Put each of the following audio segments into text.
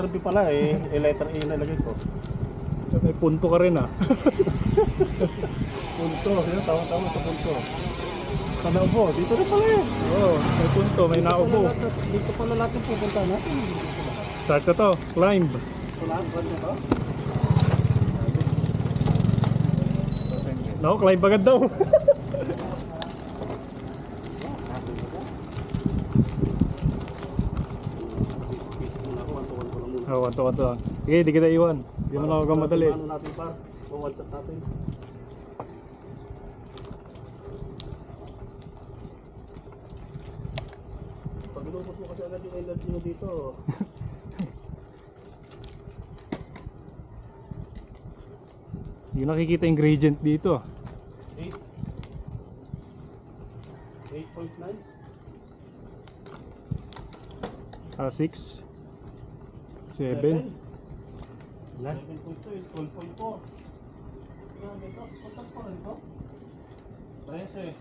letter B pala eh. Letter A na ilagay ko. May punto ka rin ah. Punto. Yun, tama-tama sa punto. Sa naubo. Dito rin pala eh. Oo, may punto, may naubo. Dito pala lahat yung pupunta natin. Start na to, climb. Wala, ba to? No, climb agad daw. Oh, wanto lang. Sige, di kita iwan. Di mo na ako madali. Ano natin par? One shot natin. Pag inubos mo kasi agad yung energy mo dito. Hindi nakikita ingredient dito. 8. 8.9. 6 7 11.2, 12.4. Yan, dito. Puntas pa rin ito. 13.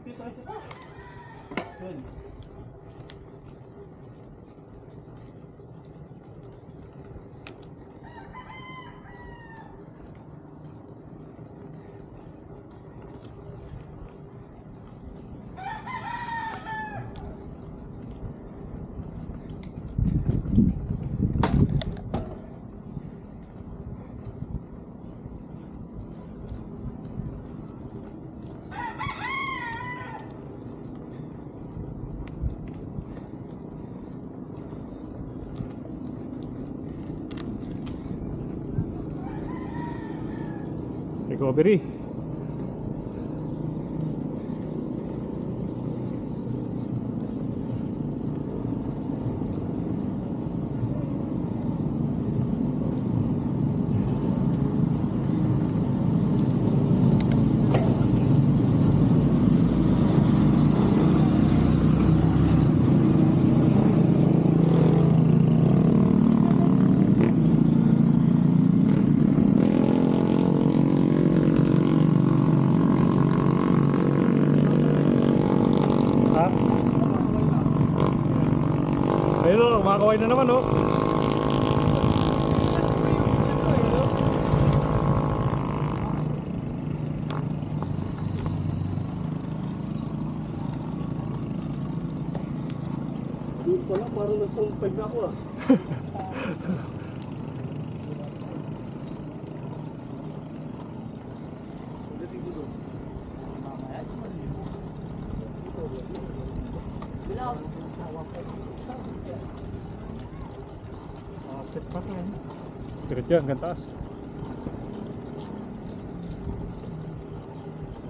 13 ka. 10. recovery. Ayun o, kumakaway na naman o. Doon pala, parang nagsampag na ako ah. Check pa tayo. Diret yan, hanggang taas.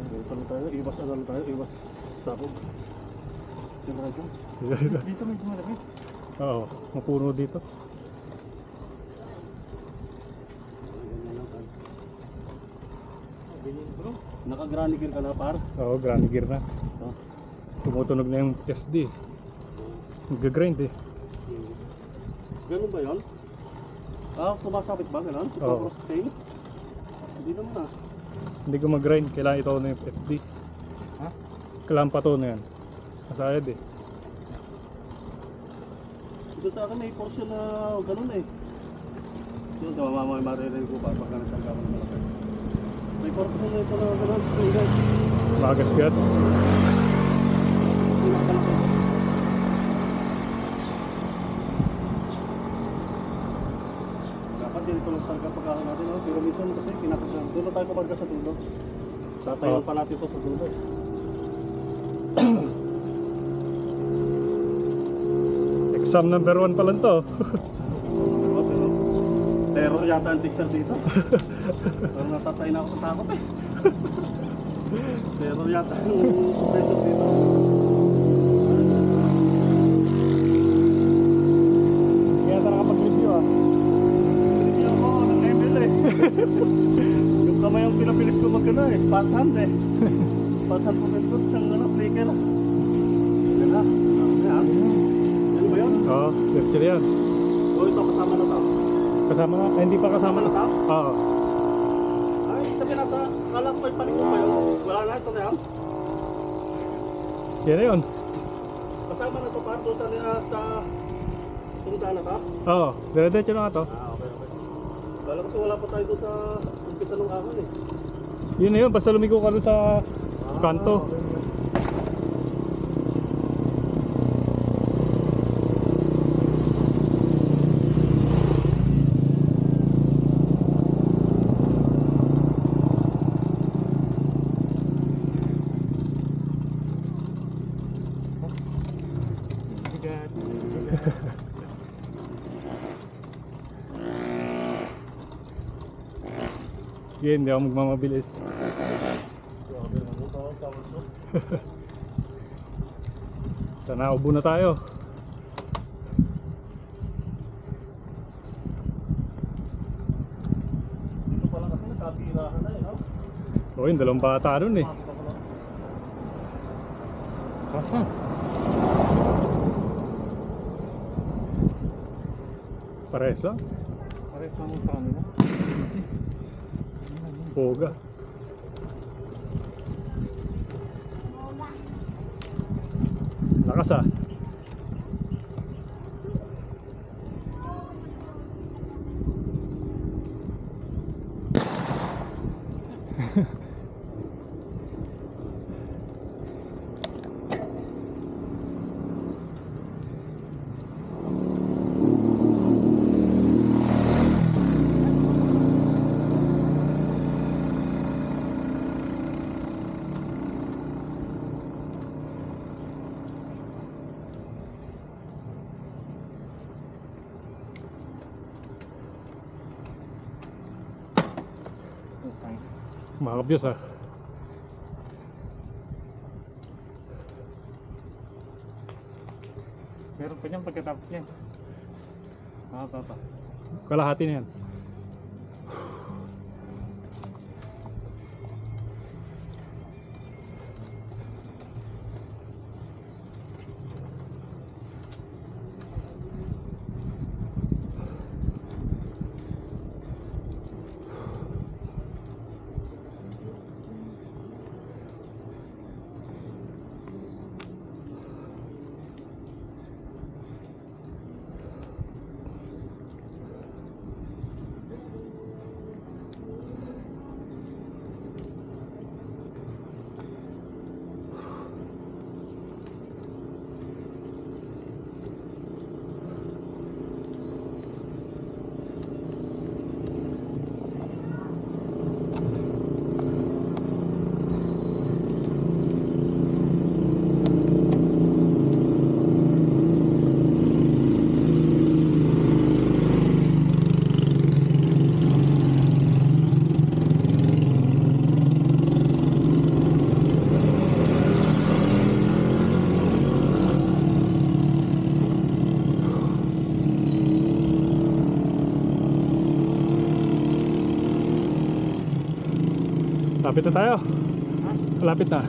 Ganito na tayo, iwas ano tayo, iwas sabog. Diyan na dyan. Dito may dumalapit. Oo, mapuno dito. Naka-granny gear ka na par? Oo, granny gear na. Oh. Tumutunog na yung FD. Nag-grind eh. Ganun ba yun? Ah, sumasabit ba ganun? Oo. Cross chain? Hindi naman ah. Hindi ko mag-grind, kailangan ito na yung FD. Ha? Kailangan pa to na yan. Masayad eh. Ito sa akin may portion na ganun eh. Yun, mamamay maririnig ko pa pagka nagsangga ko ng malaki. May portion na ito na ganun. Magasgas. Dapat ganito lang talaga pagkakan natin. No? Pero minsan kasi pinakagano. Doon na tayo kabarga sa dulo. Tatayon pa natin ito sa dulo. Exam number 1 pa lang to. Terror yata ang teacher dito. Parang natatay na ako sa takot eh. Terror yata yung professor dito. Kaya na nakapag-review ah. Review ako ng ML eh. Yung kamay ang pinabilis ko magkano eh. Pass hand eh. Pass hand po pinto. Siyang ano, flicker. Yan na. Yan. Yan ba yun? Oo, virtual yan. O ito, kasama na to. Kasama na? Ay, hindi pa kasama na. Kasama na Oo. Ay, sabihin nasa, kala ko may paliko ba yun? Wala na, ito na yan. Yan na yun. Kasama na to pa doon sa Kung saan na ka? Oo, dire-diretso na nga to. Okay. Kala kasi wala pa tayo doon sa umpisa ng ahon eh. Yun na yun, basta lumigo ka doon sa kanto. Okay. Sige, hindi ako magmamabilis. Grabe naman ito, tawag to. Sana ubo na tayo. Dito pala kasi nagkatirahan na eh, no? Oo, yung dalawang bata doon eh. Pumasok ako lang. Kasa? Pares lang? Pares naman sa kanila. Boga. Lakas ah. Makakabyos ah. Meron pa niyang pagkatapos niyan. Pa. Kalahati na yan. Lapit na tayo. Lapit na.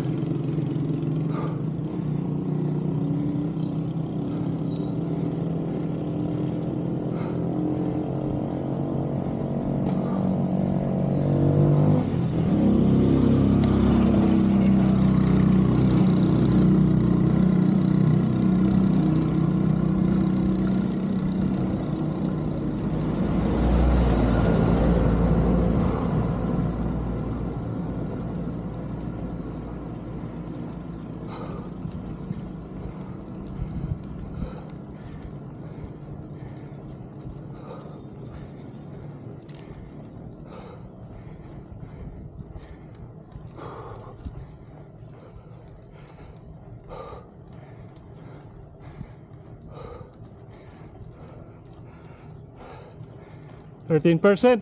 %.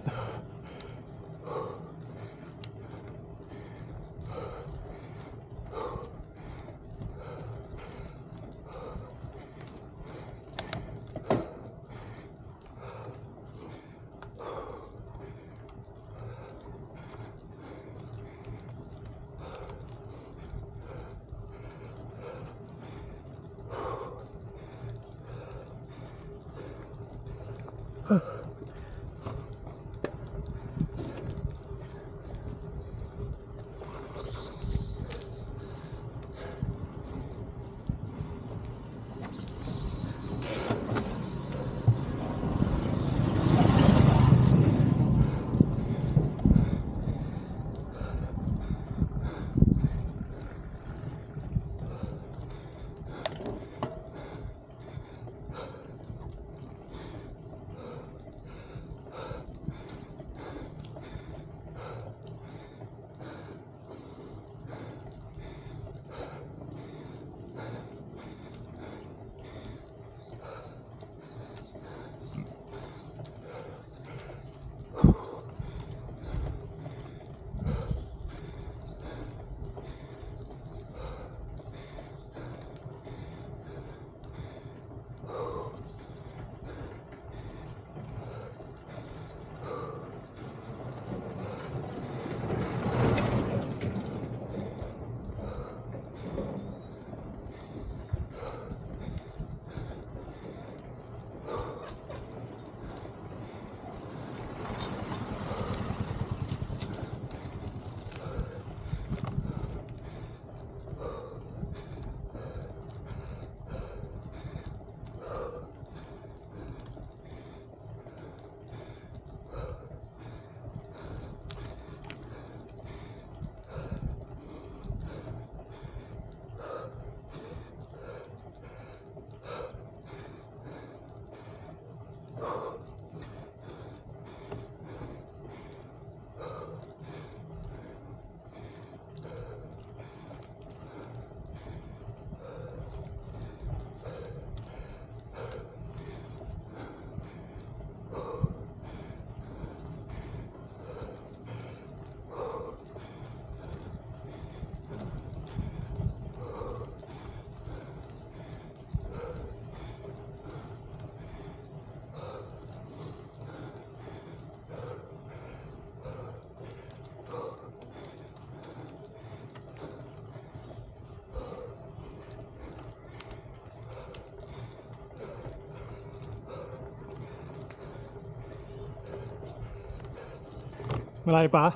Malayo pa?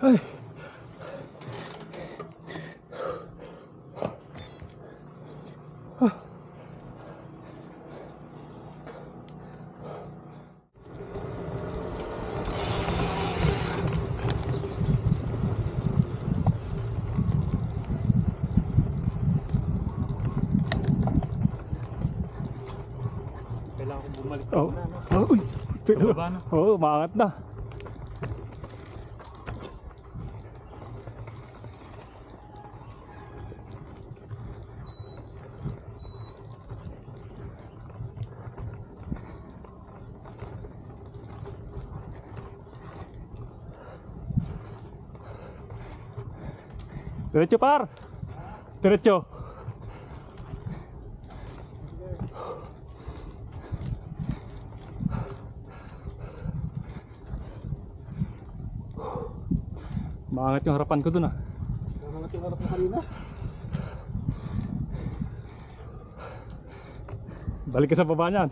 Ay. Kailangan kong bumalik Oh. na, no? Oh, uy. Sa baba na. Oo, umangat na. Diretso par. Diretso. Maangat yung harapan ko dun ah. Maangat yung harap mo kanina. Balik ka sa baba niyan.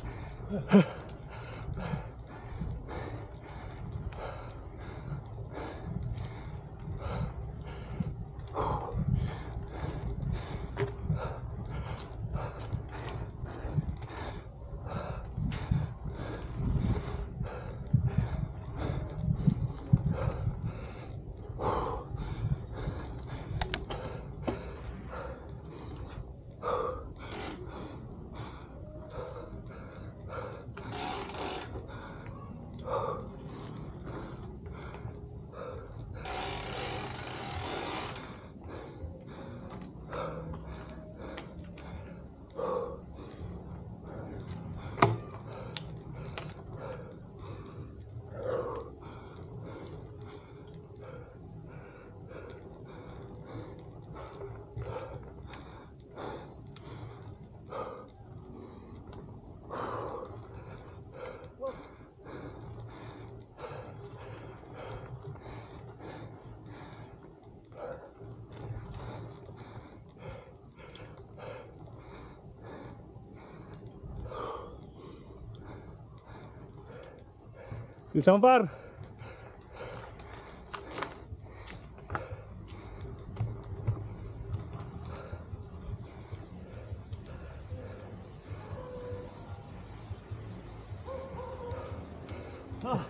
Bilisan mo par.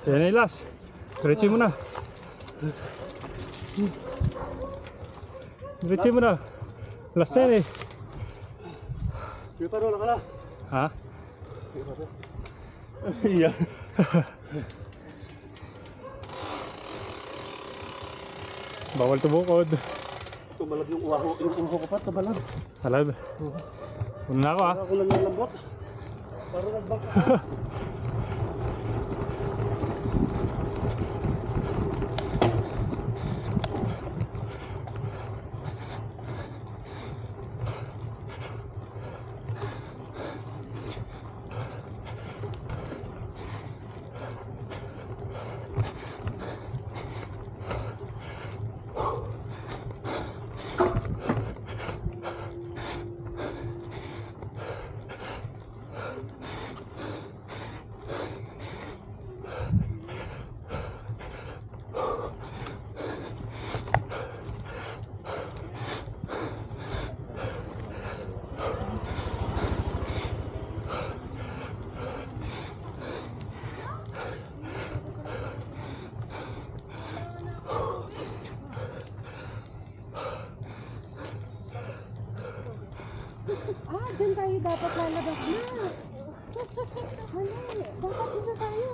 Yan na ilas. Diretso mo na. Diretso mo na. Last na yan eh. Sige pa, wala ka na. Ha? Iya. Bawal tumukod. Tumalab yung uho ko pa, tumalab. Halad. Una na ako ha. Ako lang yung lambot. Parang nagbaka ka. Diyan tayo dapat lalabas na. Mali, dapat dito tayo.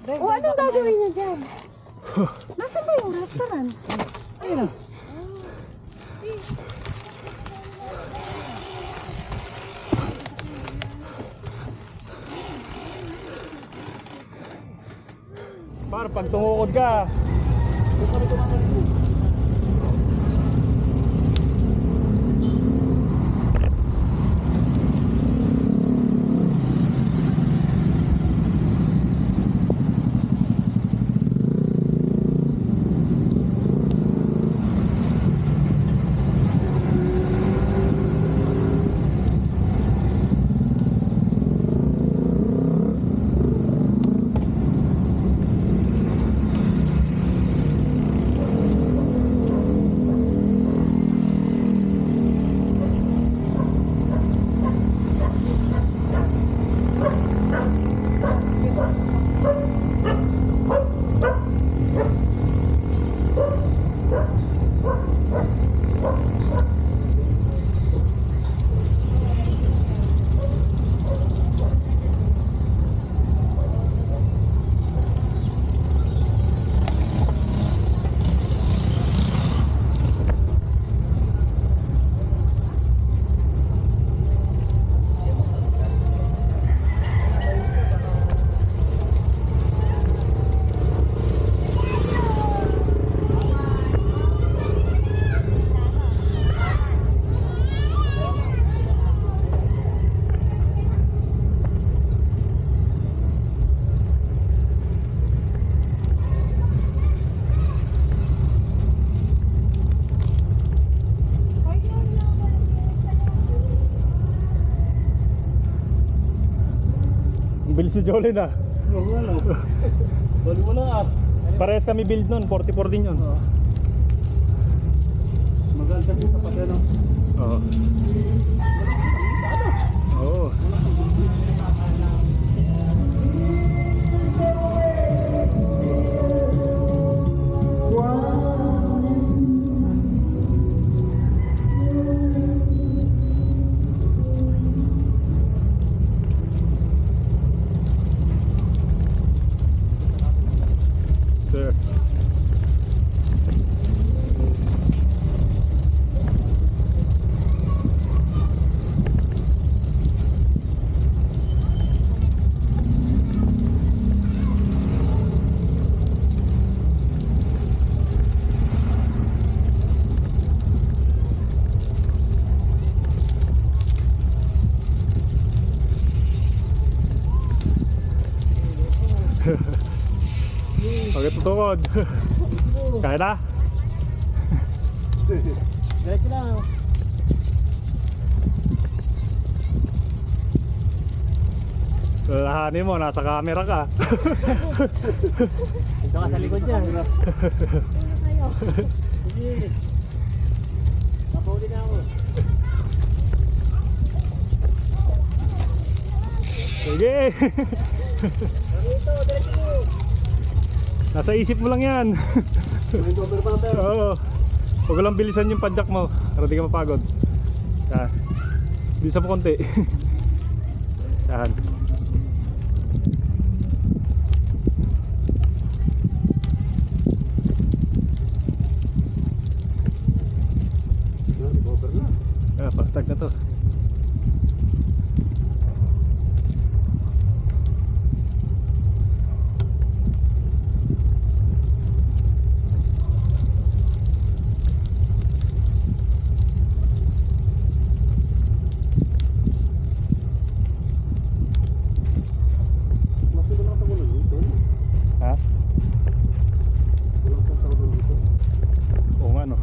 O, anong gagawin nyo dyan? Nasaan ba yung restaurant? Ayun na. Par, pag tumukod ka. Bilis si Jolene ah. Oo nga no. Bali mo na ah. Parehas kami build nun, 44 din yun. Maganda din sa pati no. Oo. Oo. Sir. Pagkat tutukod. Kaya na? Guys lang. Lalahanin mo, nasa camera ka. Ito ka sa likod niya. Ano kayo? Sige. Kapuli na ako. Sige. Dito, diretso mo. Nasa isip mo lang yan. May double pa natin. Oo. Huwag lang bilisan yung padjak mo para di ka mapagod. Yan. Bilisan mo konti. Yan. Recover na. Pagtag na to. Mas wala ka muna dito. Ha? Wala kang tawag dito. Oo nga no.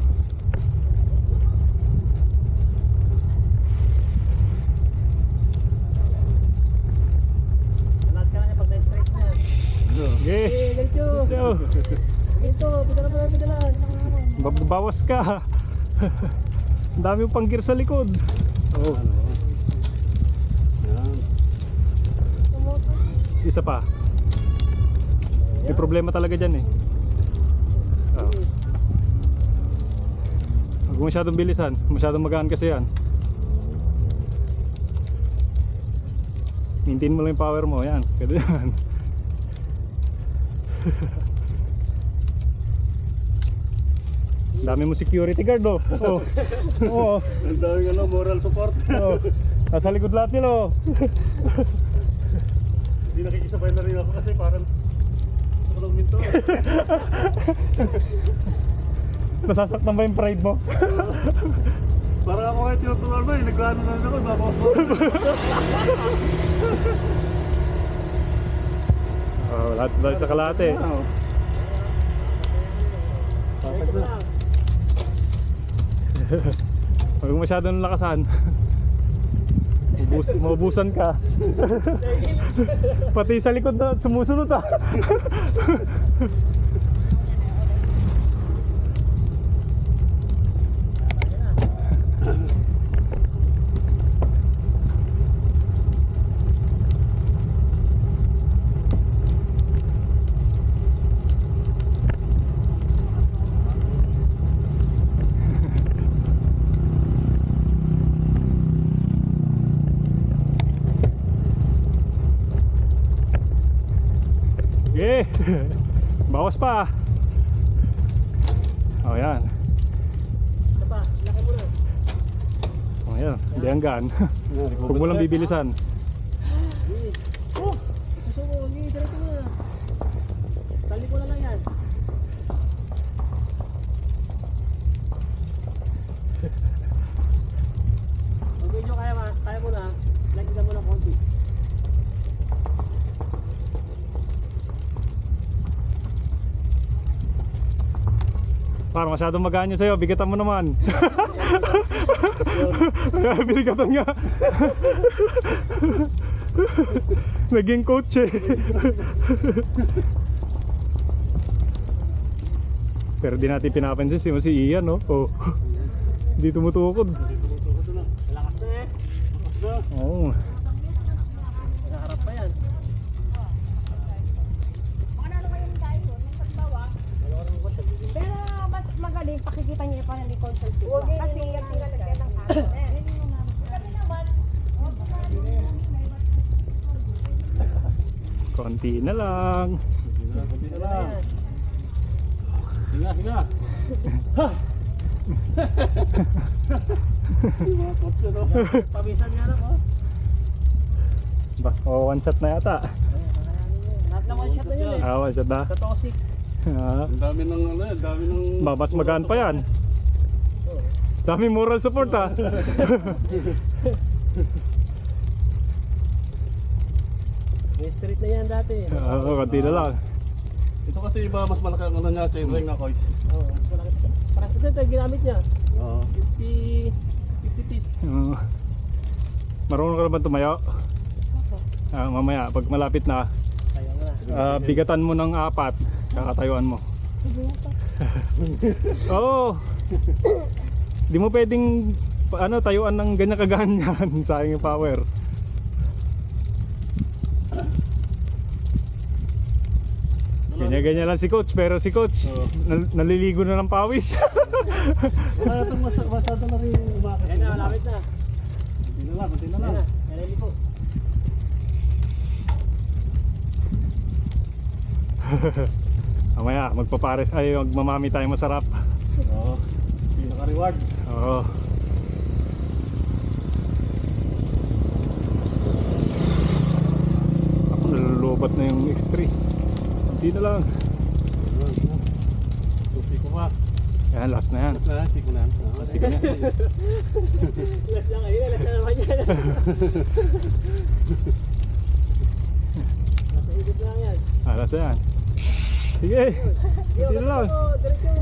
Alas ka na niya pag na-straight na. Sige. Diretso. Yo. Dito, pidala pa lang, pidala. Bawas ka. Ang dami yung pang gear sa likod. Oh. Ano? Yan. Isa pa. May problema talaga dyan eh. Oh. Huwag mo masyadong bilisan. Masyadong magaan kasi yan. Maintain mo lang yung power mo. Yan. Pwede yan. Dami mo security guard oh. Oh. Oh. Ang daming ano, moral support. Oh. Nasa likod lahat nila oh. Hindi nakikisabay na rin ako kasi parang gusto ko lang minto. Nasasaktan ba yung pride mo? Parang ako kayo tinutunan mo eh. Nagkano na rin ako. Bakos mo. Oh, lahat dahil sa kalate. Papag na. Huwag mo masyadong lakasan. Maubusan ka. Pati sa likod na sumusunod ah. Sige. Bawas pa. Oh yan. Ito pa, laki mo na. Oh yan. Hindi hanggan. Huwag mo lang bibilisan. Oh! Susuko, hindi, diretso mo na. Tali ko na lang yan. Kung medyo kaya mo na, lagyan mo ng konti. Parang masyadong magaan yun sa'yo. Bigatan mo naman. Binigatan nga. Naging coach eh. Pero di natin pinapansin si Ian no? Oh. Hindi tumutukod. Malakas na eh. Oo. Nakaharap pa yan. Pero mas magaling, pakikita niya pa ng likod sa sigma. Kasi yung tinalagyan ng araw. Konti na lang. Kunti na lang. Hinga, hinga. Mga kotse no. Pabisan nga na ko. One shot na yata. Lahat ng one shot na yun eh. One shot na. Sa toxic. Ang dami ng ano, ang dami ng... Mas magaan pa yan. Dami moral support ah. May street na yan dati. Konti na lang. Ito kasi iba mas malaki ang ano niya, chain ring na kois. Oo, mas malaki pa siya. Parang ito yung ginamit niya. Oo. 50 feet. Marunong ka naman tumayo? Mamaya, pag malapit na, Tayo na. bigatan mo ng 4, kakatayuan mo. Oo. Di mo pwedeng tayuan ng ganyan kaganyan. Sayang yung power. Ganyan-ganyan lang si coach, pero si coach naliligo na ng pawis. Wala itong masyado na rin umakit. Ayan na, malapit na. Hindi na lang, hindi na Ayan lang. na, nalili po. Mamaya, magpapares, magmamami tayo masarap. Oo. Pinaka-reward. Oo. Ako nalulubat na yung X3. Kunti na lang. Susi ko pa. Yan, last na yan. Mas na, siko na. Sige na. Last lang kayo, last na naman yan. Nasa higit lang yan. Last na yan. Sige. Kunti na lang. Diretso.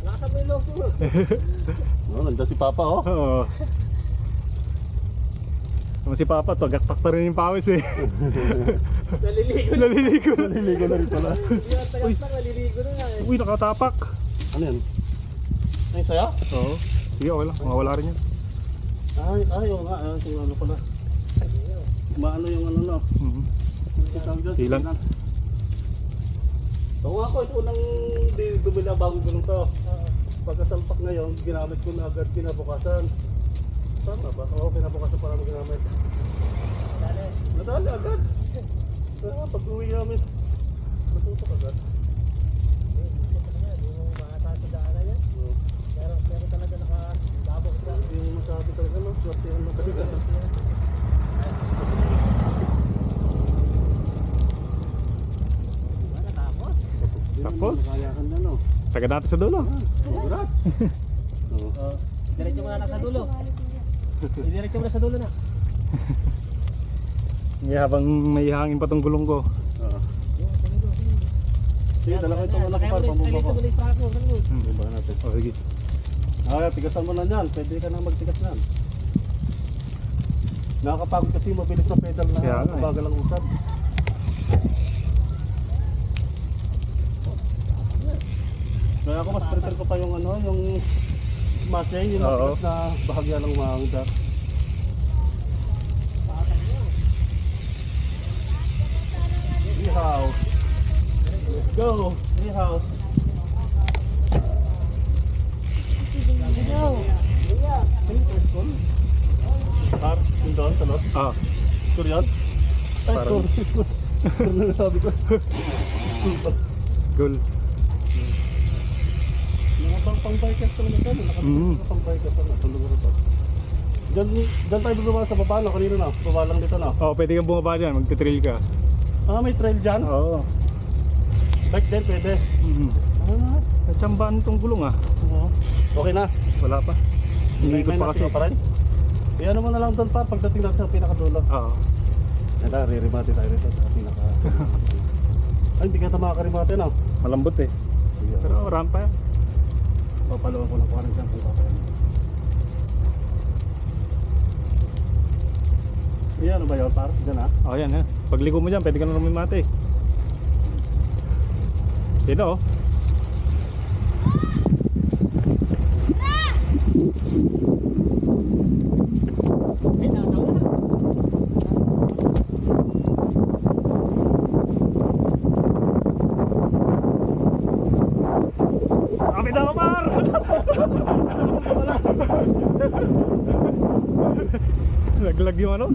Lakasan mo yung loob mo. Nandiyan si Papa, oh. Oo. Naman si Papa, tagaktak pa rin yung pawis eh. Naliligo. Naliligo. Naliligo na rin pala. Yung tagaktak, naliligo na nga eh. Uy, nakatapak. Ano yan? Ay, saya? Oo. Sige, okay lang. Mawala rin yan. Ay, oo nga. Yung ano pala. Maano yung ano, no? Ilan? Oo nga ako, ito unang dumila bago ko to. Pagkasalpak ngayon, ginamit ko na agad kinabukasan. Tama ba? Oo, kinabukasan pa namin ginamit. Nadali agad. Pag-uwi namin, matutok agad. Hindi mo makasasagana yan. Meron talaga nakababok sa Hindi mo masabi talaga, no? Swertihan mo talaga. Tapos? Nakayakan na, no? Sagad natin sa dulo. Congrats! Oo. Diretso mo na sa dulo. Diretso mo na sa dulo na. Ngayon, habang may hangin pa tong gulong ko. Oo. Sige, dala ko itong ano ko para pambumba ko. Bumba natin. Oh, sige. Tigasan mo na yan. Pwede ka na magtigas na. Nakakapagod kasi mabilis na pedal na Kaya nga eh. bagal ang usad. Kaya ako mas prefer ko pa yung ano, yung smashing, yung Oo. matigas na bahagya ng maangda. Ihaw. Let's go. Ihaw. Par, yung doon sa lot. Ah, Score yan? Ay, Parang- score. Score na nasabi ko. goal. Mga pang-bikers talaga ito. Mga pang-bikers na. Sa lugar ito. Diyan tayo bumaba sa baba na. Kanina na. Baba lang dito na. Oh, pwede kang bumaba dyan. Magte-trail ka. May trail dyan? Oo. Bike din, pwede. Natsambaan itong gulong ah. Okay na. Wala pa. Hindi ko May pa kasi. nasiyo pa rin. Ano mo na lang doon pa pagdating natin sa pinakadulo. Oo. Ito, ririmati tayo dito sa pinaka... Ay, hindi ka ito makakarimati na. Malambot eh. Pero rampa yan. Papaluan ko lang 40 dyan kung papayan. Ano ba yun, par? Diyan ha? Oh, yan ha. Pagligo mo dyan, pwede ka na rumimate. Yun oh. Kapit ako par! Laglag yung ano?